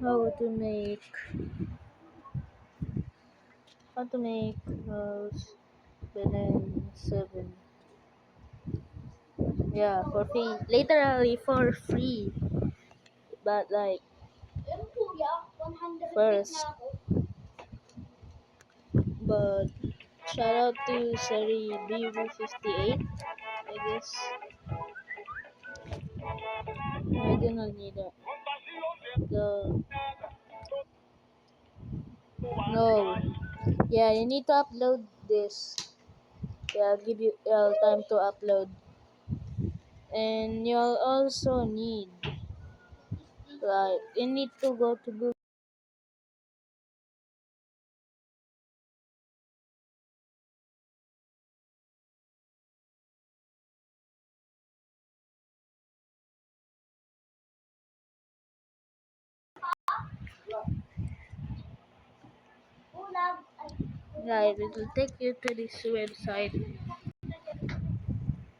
how to make how to make balance 7. Yeah, for free. Literally for free. But like first, but shout out to Sari BB58. I guess I do not need that. The no. Yeah, you need to upload this. Yeah, give you time to upload. And you'll also need like you need to go to Google. Right, it will take you to this website.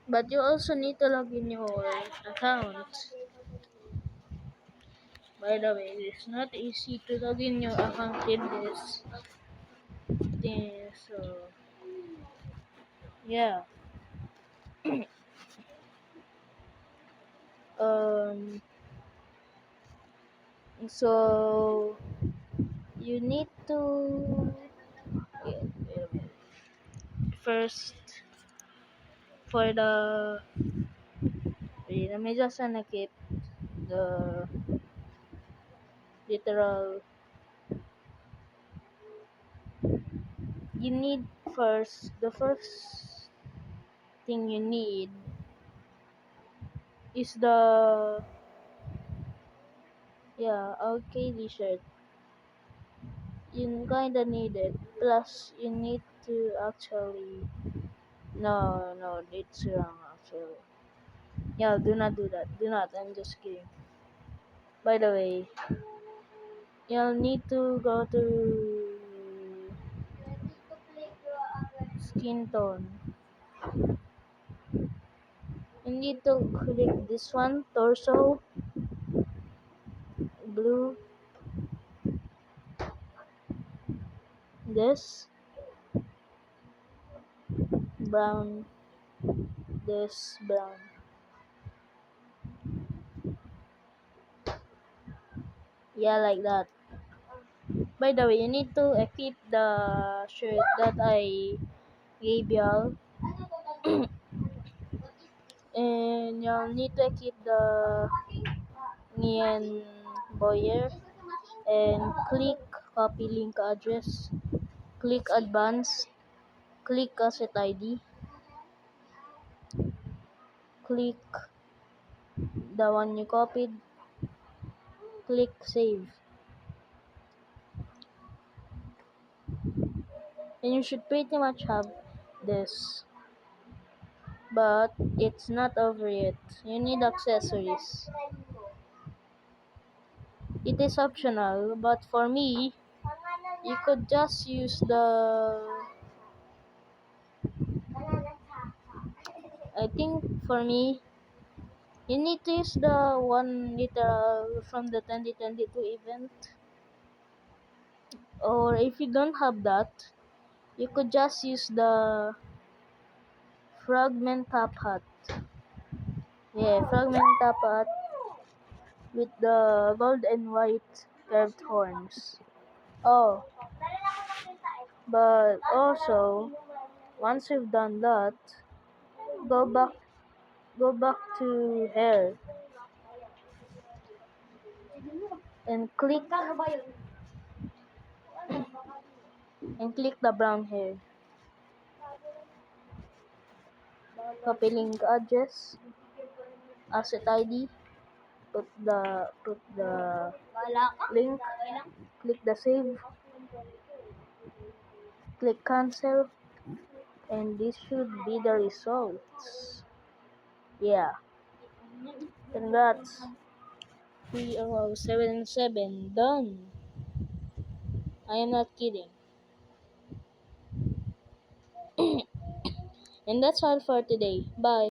But you also need to log in your account. By the way, it's not easy to log in your account in this thing. So yeah. Um. So you need to first for the wait, let me just keep the literal. You need the first thing you need is the arcade shirt. You kinda need it. Plus, you need to actually. No, it's wrong actually. Yeah, do not do that. Do not. I'm just kidding. By the way, you'll need to go to skin tone. You need to click this one, torso, blue, this, brown, this, brown. Yeah, like that. By the way, you need to equip the shirt that I gave y'all. And you'll need to keep the Nian Boyer and click copy link address, click advance, click asset ID, click the one you copied, click save. And you should pretty much have this. But it's not over yet. You need accessories. It is optional, but for me, you could just use I think for me, you need to use the one literal from the 2022 event. Or if you don't have that, you could just use the fragment top hat. Yeah, fragment top hat with the gold and white curved horns. Oh, but also, once you've done that, go back go back to hair and click the brown hair. Copy link address, asset ID, put the link, click the save, click cancel, and this should be the results. Yeah, congrats. 3077 done. I am not kidding. And that's all for today. Bye.